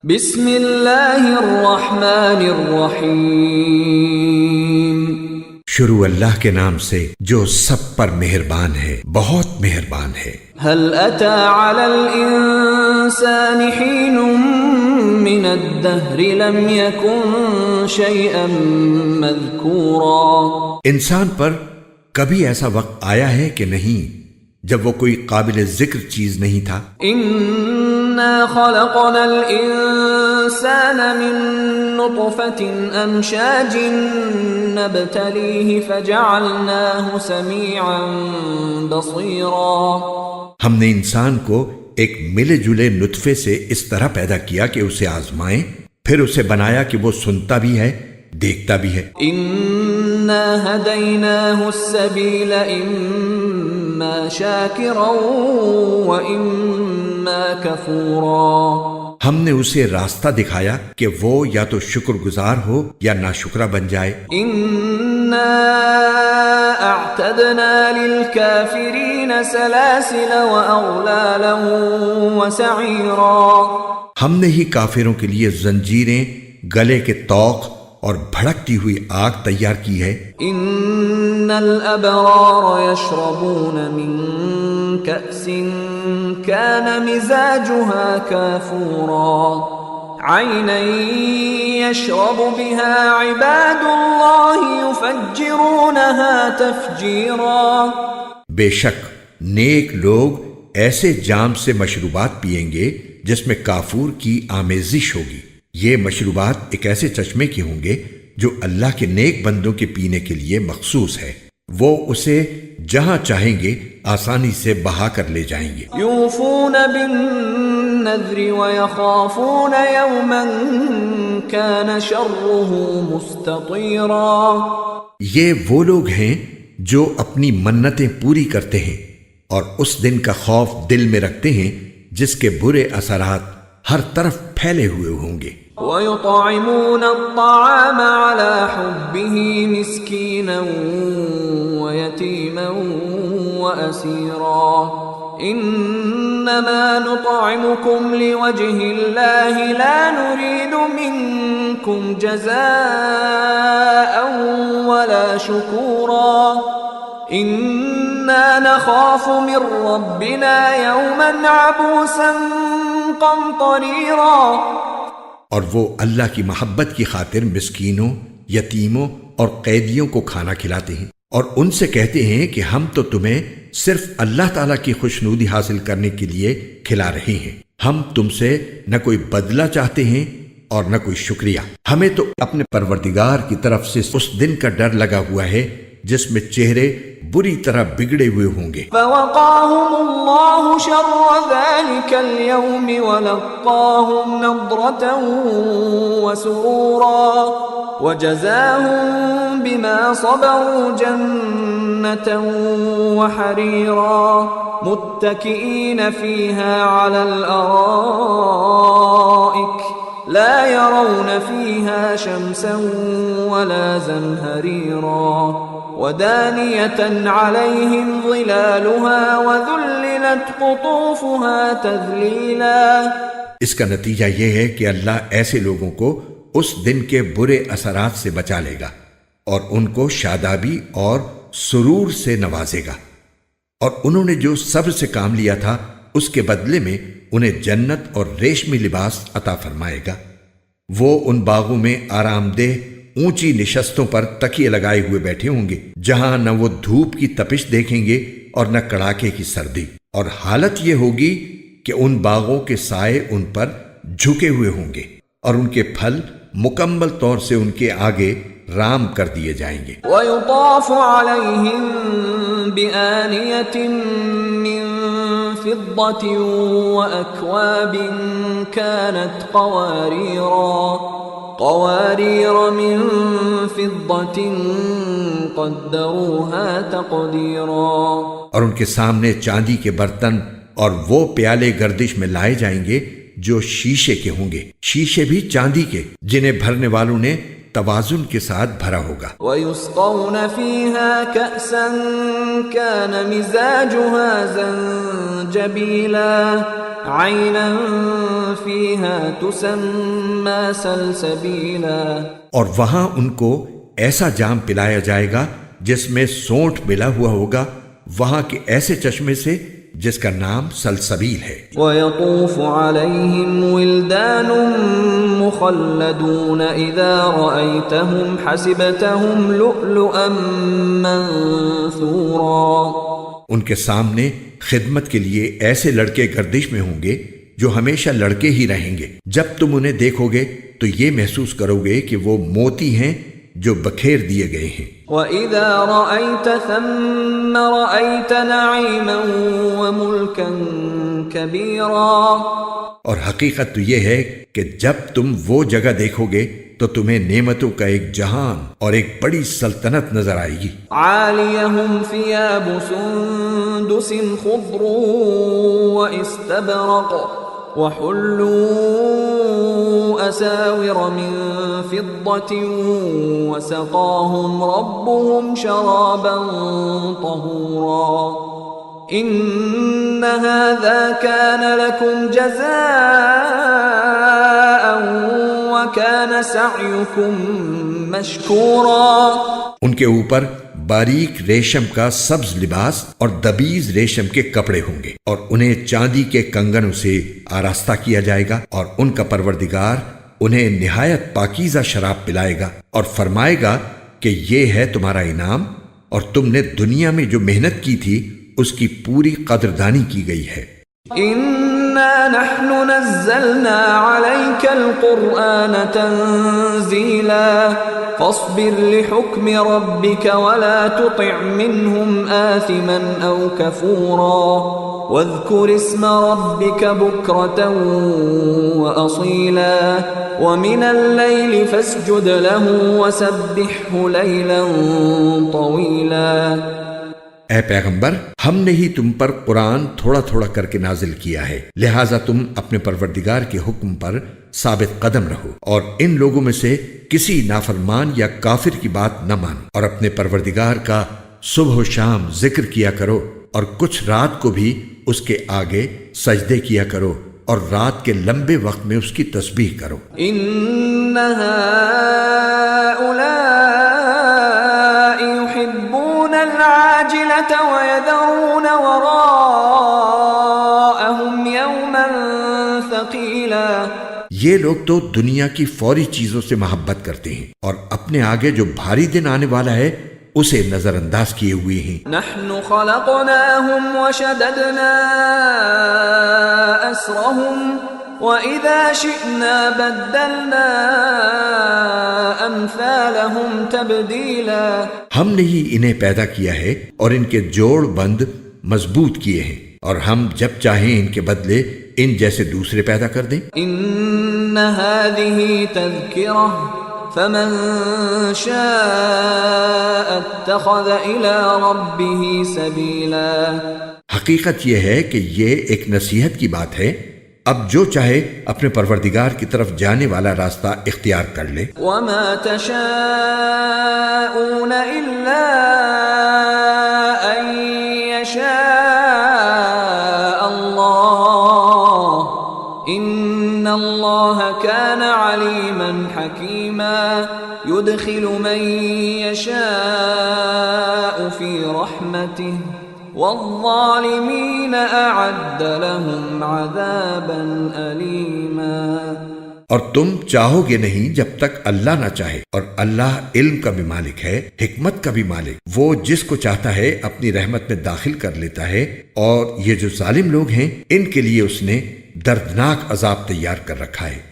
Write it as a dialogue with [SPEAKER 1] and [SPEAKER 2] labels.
[SPEAKER 1] بسم اللہ الرحمن الرحیم۔
[SPEAKER 2] شروع اللہ کے نام سے جو سب پر مہربان ہے، بہت مہربان ہے۔
[SPEAKER 1] هل اتى على الانسان حين من الدهر لم يكن شيئا مذكورا۔
[SPEAKER 2] انسان پر کبھی ایسا وقت آیا ہے کہ نہیں جب وہ کوئی قابل ذکر چیز نہیں تھا؟
[SPEAKER 1] انا خلقنا الانسان من نطفة امشاج نبتليه فجعلناه سميعا بصيرا۔
[SPEAKER 2] ہم نے انسان کو ایک ملے جلے نطفے سے اس طرح پیدا کیا کہ اسے آزمائیں، پھر اسے بنایا کہ وہ سنتا بھی ہے، دیکھتا بھی ہے۔
[SPEAKER 1] انا هديناه السبيل اما شاكرا واما كفورا۔
[SPEAKER 2] ہم نے اسے راستہ دکھایا کہ وہ یا تو شکر گزار ہو یا ناشکرہ بن جائے۔
[SPEAKER 1] انا اعتدنا للكافرين سلاسل واغلالا وسعيرا۔
[SPEAKER 2] ہم نے ہی کافروں کے لیے زنجیریں، گلے کے طوق اور بھڑکتی ہوئی آگ تیار کی ہے۔
[SPEAKER 1] ان الابرار يشربون من كأس كان مزاجها كافورا عينا يشرب بها عباد الله يفجرونها تفجيرا۔
[SPEAKER 2] بے شک نیک لوگ ایسے جام سے مشروبات پئیں گے جس میں کافور کی آمیزش ہوگی۔ یہ مشروبات ایک ایسے چشمے کی ہوں گے جو اللہ کے نیک بندوں کے پینے کے لیے مخصوص ہے، وہ اسے جہاں چاہیں گے آسانی سے بہا کر لے جائیں گے۔
[SPEAKER 1] یوفون بالنذر ویخافون یوما کان شرہ مستطیرا۔
[SPEAKER 2] یہ وہ لوگ ہیں جو اپنی منتیں پوری کرتے ہیں اور اس دن کا خوف دل میں رکھتے ہیں جس کے برے اثرات ہر طرف پھیلے ہوئے ہوں گے۔
[SPEAKER 1] وَيُطْعِمُونَ الطَّعَامَ عَلَى حُبِّهِ مِسْكِينًا وَيَتِيمًا وَأَسِيرًا إِنَّمَا نُطْعِمُكُمْ لِوَجْهِ اللَّهِ لَا نُرِيدُ مِنكُمْ جَزَاءً وَلَا شُكُورًا إِنَّا نَخَافُ مِن رَّبِّنَا يَوْمًا عَبُوسًا قَمْطَرِيرًا۔
[SPEAKER 2] اور وہ اللہ کی محبت کی خاطر مسکینوں، یتیموں اور قیدیوں کو کھانا کھلاتے ہیں اور ان سے کہتے ہیں کہ ہم تو تمہیں صرف اللہ تعالیٰ کی خوشنودی حاصل کرنے کے لیے کھلا رہے ہیں، ہم تم سے نہ کوئی بدلہ چاہتے ہیں اور نہ کوئی شکریہ، ہمیں تو اپنے پروردگار کی طرف سے اس دن کا ڈر لگا ہوا ہے جس میں چہرے بری طرح بگڑے ہوئے ہوں گے۔
[SPEAKER 1] فوقاهم اللہ شر ذلك اليوم ولقاهم نضرة وسرورا وجزاهم بما صبروا جنة وحريرا متكئين فيها على الأرائك لا يرون فيها شمسا ولا زمهريرا ودانية عليهم ظلالها وذللت قطوفها تذليلا۔
[SPEAKER 2] اس کا نتیجہ یہ ہے کہ اللہ ایسے لوگوں کو اس دن کے برے اثرات سے بچا لے گا اور ان کو شادابی اور سرور سے نوازے گا، اور انہوں نے جو صبر سے کام لیا تھا اس کے بدلے میں انہیں جنت اور ریشمی لباس عطا فرمائے گا۔ وہ ان باغوں میں آرام دہ اونچی نشستوں پر تکیے لگائے ہوئے بیٹھے ہوں گے جہاں نہ وہ دھوپ کی تپش دیکھیں گے اور نہ کڑاکے کی سردی، اور حالت یہ ہوگی کہ ان باغوں کے سائے ان پر جھکے ہوئے ہوں گے اور ان کے پھل مکمل طور سے ان کے آگے رام کر دیے جائیں گے۔
[SPEAKER 1] وَيُطَافُ عَلَيْهِمْ بِآنِيَةٍ مِّن فِضَّةٍ وَأَكْوَابٍ كَانَتْ قوارير من فضة قدروها تقديرا۔
[SPEAKER 2] اور ان کے سامنے چاندی کے برتن اور وہ پیالے گردش میں لائے جائیں گے جو شیشے کے ہوں گے، شیشے بھی چاندی کے جنہیں بھرنے والوں نے توازن کے ساتھ بھرا ہوگا۔
[SPEAKER 1] وَيُسْقَوْنَ فِيهَا كَأْسًا كَانَ مِزَاجُهَا زَنجَبِيلًا عينا فيها تسمى سلسبيلا
[SPEAKER 2] اور وہاں ان کو ایسا جام پلایا جائے گا جس میں سونٹ ملا ہوا ہوگا، وہاں کے ایسے چشمے سے جس کا نام سلسبیل ہے۔
[SPEAKER 1] ويطوف عليهم ولدان مخلدون إذا رأيتهم حسبتهم لؤلؤا منثورا،
[SPEAKER 2] ان کے سامنے خدمت کے لیے ایسے لڑکے گردش میں ہوں گے جو ہمیشہ لڑکے ہی رہیں گے، جب تم انہیں دیکھو گے تو یہ محسوس کرو گے کہ وہ موتی ہیں جو بکھیر دیے گئے ہیں۔
[SPEAKER 1] وَإِذَا رَأَيْتَ ثَمَّ رَأَيْتَ نَعِيمًا وَمُلْكًا كَبِيرًا،
[SPEAKER 2] اور حقیقت تو یہ ہے کہ جب تم وہ جگہ دیکھو گے تو تمہیں نعمتوں کا ایک جہان اور ایک بڑی سلطنت نظر آئے گی۔
[SPEAKER 1] عَالِيَهُمْ ثِيَابُ سُندُسٍ خُضْرٌ وَإِسْتَبْرَقٌ وَحُلُّوا أَسَاوِرَ مِن فِضَّةٍ وَسَقَاهُمْ رَبُّهُمْ شَرَابًا طَهُورًا إِنَّ هَذَا كَانَ لَكُمْ جَزَاءً وَكَانَ سَعْيُكُمْ مَشْكُورًا۔
[SPEAKER 2] ان کے اوپر باریک ریشم کا سبز لباس اور دبیز ریشم کے کپڑے ہوں گے، اور انہیں چاندی کے کنگنوں سے آراستہ کیا جائے گا، اور ان کا پروردگار انہیں نہایت پاکیزہ شراب پلائے گا اور فرمائے گا کہ یہ ہے تمہارا انعام، اور تم نے دنیا میں جو محنت کی تھی اس کی پوری قدردانی کی گئی ہے۔
[SPEAKER 1] إِنَّا نَحْنُ نَزَّلْنَا عَلَيْكَ الْقُرْآنَ تَنزِيلًا فَاصْبِرْ لِحُكْمِ رَبِّكَ وَلَا تُطِعْ مِنْهُمْ آثِمًا أَوْ كَفُورًا وَاذْكُرِ اسْمَ رَبِّكَ بُكْرَةً وَأَصِيلًا وَمِنَ اللَّيْلِ فَاسْجُدْ لَهُ وَسَبِّحْهُ لَيْلًا طَوِيلًا۔
[SPEAKER 2] اے پیغمبر، ہم نے ہی تم پر قرآن تھوڑا تھوڑا کر کے نازل کیا ہے، لہٰذا تم اپنے پروردگار کے حکم پر ثابت قدم رہو، اور ان لوگوں میں سے کسی نافرمان یا کافر کی بات نہ مانو، اور اپنے پروردگار کا صبح و شام ذکر کیا کرو، اور کچھ رات کو بھی اس کے آگے سجدے کیا کرو، اور رات کے لمبے وقت میں اس کی تسبیح کرو۔
[SPEAKER 1] إِنَّ هَؤُلَاءِ يُحِبُّونَ الْعَاجِلَةَ وَيَذَرُونَ وَرَاءَهُمْ يَوْمًا ثَقِيلًا،
[SPEAKER 2] یہ لوگ تو دنیا کی فوری چیزوں سے محبت کرتے ہیں، اور اپنے آگے جو بھاری دن آنے والا ہے اسے نظر انداز کیے ہوئے ہیں۔
[SPEAKER 1] نحن خلقناهم وشددنا أسرهم وإذا شئنا بدلنا أمثالهم تبديلا،
[SPEAKER 2] ہم نے ہی انہیں پیدا کیا ہے اور ان کے جوڑ بند مضبوط کیے ہیں، اور ہم جب چاہیں ان کے بدلے ان جیسے دوسرے پیدا کر دیں۔
[SPEAKER 1] إن هذه تذكرة فمن شاء اتخذ إلى ربه سبيلا،
[SPEAKER 2] حقیقت یہ ہے کہ یہ ایک نصیحت کی بات ہے، اب جو چاہے اپنے پروردگار کی طرف جانے والا راستہ اختیار کر لے۔
[SPEAKER 1] وما تشاءون إلا أن يشاء الله إن الله كان عليما حكيما يدخل من يشاء في رحمته والظالمين أعد لهم عذابا أليما۔
[SPEAKER 2] اور تم چاہو گے نہیں جب تک اللہ نہ چاہے، اور اللہ علم کا بھی مالک ہے، حکمت کا بھی مالک، وہ جس کو چاہتا ہے اپنی رحمت میں داخل کر لیتا ہے، اور یہ جو ظالم لوگ ہیں ان کے لیے اس نے دردناک عذاب تیار کر رکھا ہے۔